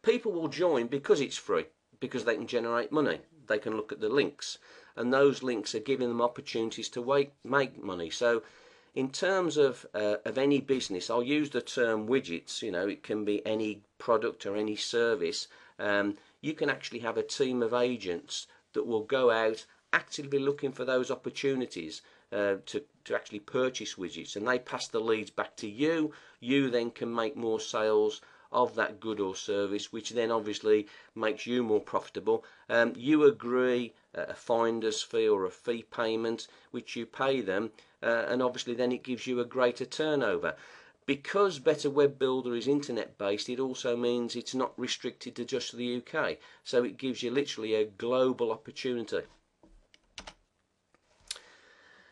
People will join because it's free, because they can generate money. They can look at the links, and those links are giving them opportunities to make money. So in terms of any business, I'll use the term widgets. You know, it can be any product or any service. You can actually have a team of agents that will go out actively looking for those opportunities to actually purchase widgets, and they pass the leads back to you. You then can make more sales of that good or service, which then obviously makes you more profitable. You agree a finder's fee or a fee payment which you pay them, and obviously then it gives you a greater turnover. Because Better Web Builder is internet based, it also means it's not restricted to just the UK, so it gives you literally a global opportunity.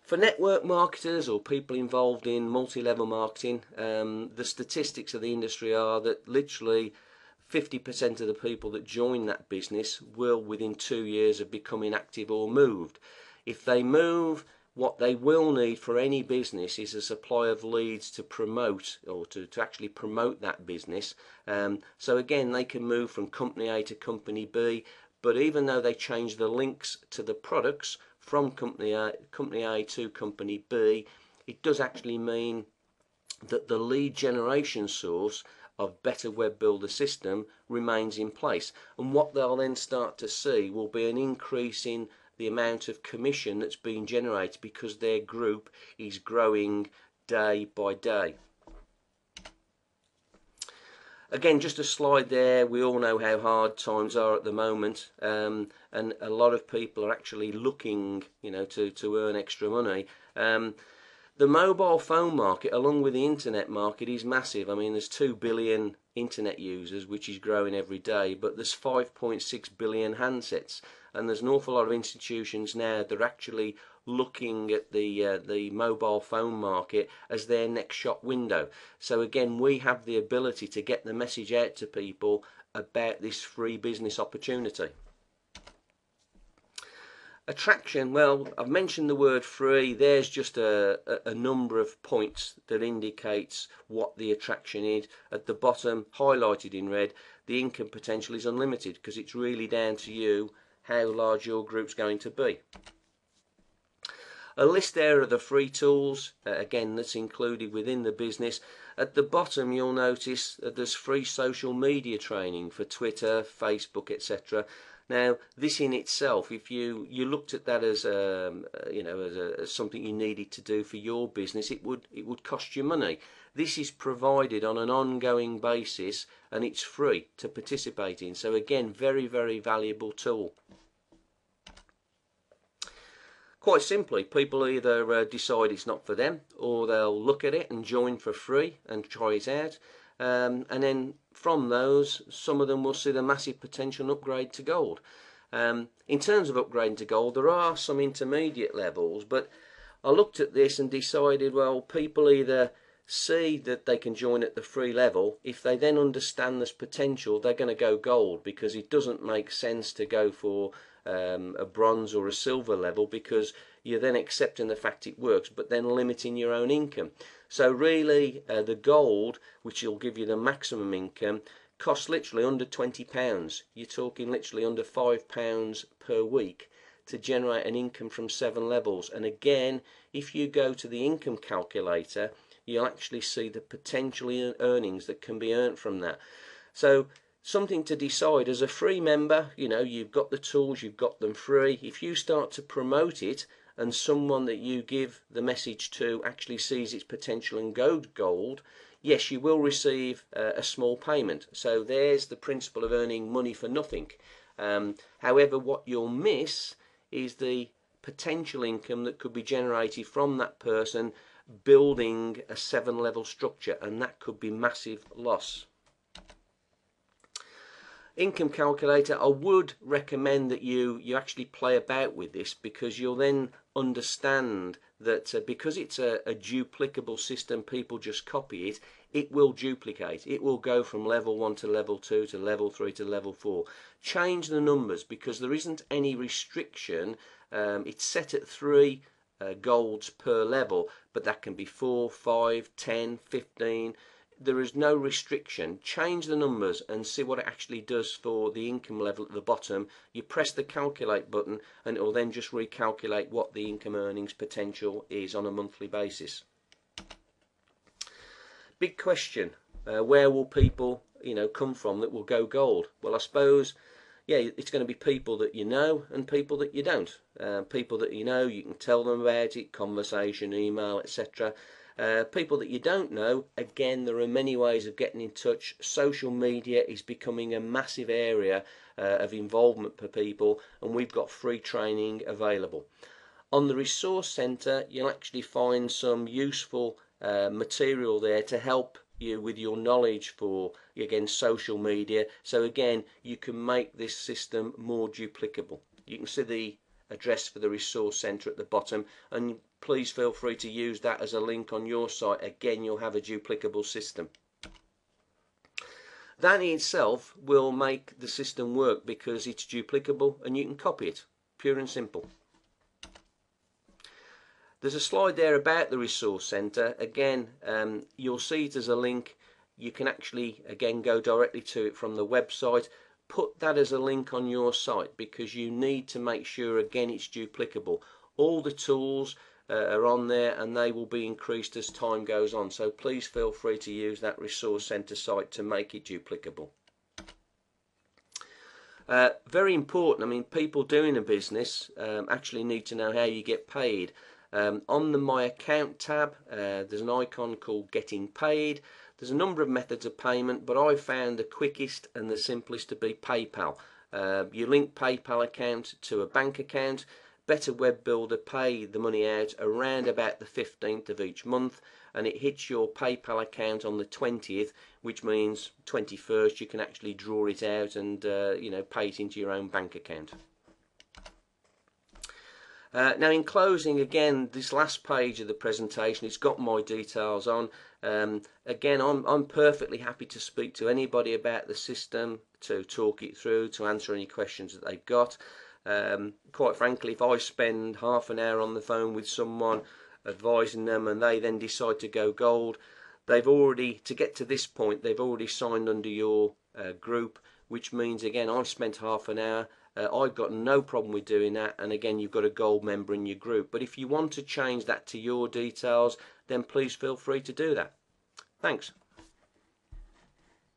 For network marketers or people involved in multi-level marketing, the statistics of the industry are that literally 50% of the people that join that business will, within 2 years of becoming active or moved. If they move, what they will need for any business is a supply of leads to promote, or to actually promote that business. So again, they can move from company A to company B, but even though they change the links to the products from company A to company B, it does actually mean that the lead generation source of Better Web Builder system remains in place. And what they'll then start to see will be an increase in the amount of commission that's being generated, because their group is growing day by day. Again, just a slide there. We all know how hard times are at the moment, and a lot of people are actually looking, you know, to earn extra money. The mobile phone market, along with the internet market, is massive. I mean, there's 2 billion internet users, which is growing every day, but there's 5.6 billion handsets, and there's an awful lot of institutions now that are actually looking at the mobile phone market as their next shop window. So again, we have the ability to get the message out to people about this free business opportunity. Attraction, well, I've mentioned the word free. There's just a number of points that indicates what the attraction is. At the bottom, highlighted in red, the income potential is unlimited, because it's really down to you how large your group's going to be. A list there of the free tools, again, that's included within the business. At the bottom, you'll notice that there's free social media training for Twitter, Facebook, etc. Now, this in itself, if you looked at that as as something you needed to do for your business, it would cost you money. This is provided on an ongoing basis, and it's free to participate in. So again, very, very valuable tool. Quite simply, people either decide it's not for them, or they'll look at it and join for free and try it out. And then from those, some of them will see the massive potential and upgrade to gold. In terms of upgrading to gold, there are some intermediate levels, but I looked at this and decided, well, people either see that they can join at the free level. If they then understand this potential, they're going to go gold, because it doesn't make sense to go for a bronze or a silver level, because you're then accepting the fact it works, but then limiting your own income. So really, the gold, which will give you the maximum income, costs literally under £20. You're talking literally under £5 per week to generate an income from 7 levels. And again, if you go to the income calculator, you'll actually see the potential earnings that can be earned from that. So something to decide. As a free member, you know, you've got the tools, you've got them free. If you start to promote it, and someone that you give the message to actually sees its potential and goes gold, yes, you will receive a small payment. So there's the principle of earning money for nothing. However, what you'll miss is the potential income that could be generated from that person building a 7-level structure, and that could be massive loss. Income calculator, I would recommend that you actually play about with this, because you'll then understand that because it's a duplicable system, people just copy it, it will duplicate. It will go from level 1 to level 2 to level 3 to level 4. Change the numbers, because there isn't any restriction. It's set at 3 golds per level, but that can be 4, 5, 10, 15. there is no restriction. Change the numbers and see what it actually does for the income level at the bottom. You press the calculate button and it will then just recalculate what the income earnings potential is on a monthly basis. Big question, where will people come from that will go gold? Well, I suppose, yeah, it's going to be people that you know and people that you don't. People that you know, you can tell them about it, conversation, email, etc. People that you don't know, again, there are many ways of getting in touch. Social media is becoming a massive area of involvement for people, and we've got free training available. On the Resource Centre, you'll actually find some useful material there to help you with your knowledge for, again, social media. So again, you can make this system more duplicable. You can see the address for the Resource Centre at the bottom, and please feel free to use that as a link on your site. Again, you'll have a duplicable system. That in itself will make the system work because it's duplicable and you can copy it, pure and simple. There's a slide there about the Resource Centre. Again, you'll see it as a link. You can actually, again, go directly to it from the website. Put that as a link on your site because you need to make sure, again, it's duplicable. All the tools are on there and they will be increased as time goes on. So please feel free to use that Resource Centre site to make it duplicable. Very important. I mean, people doing a business actually need to know how you get paid. On the My Account tab, there's an icon called Getting Paid. There's a number of methods of payment, but I found the quickest and the simplest to be PayPal. You link PayPal account to a bank account. Better Web Builder pay the money out around about the 15th of each month, and it hits your PayPal account on the 20th, which means 21st you can actually draw it out and pay it into your own bank account. Now, in closing, again, this last page of the presentation, it's got my details on. Again, I'm perfectly happy to speak to anybody about the system, to talk it through, to answer any questions that they've got. Quite frankly, if I spend half an hour on the phone with someone advising them and they then decide to go gold, they've already, to get to this point, they've already signed under your group, which means, again, I've spent half an hour. I've got no problem with doing that, and again, you've got a gold member in your group. But if you want to change that to your details, then please feel free to do that. Thanks.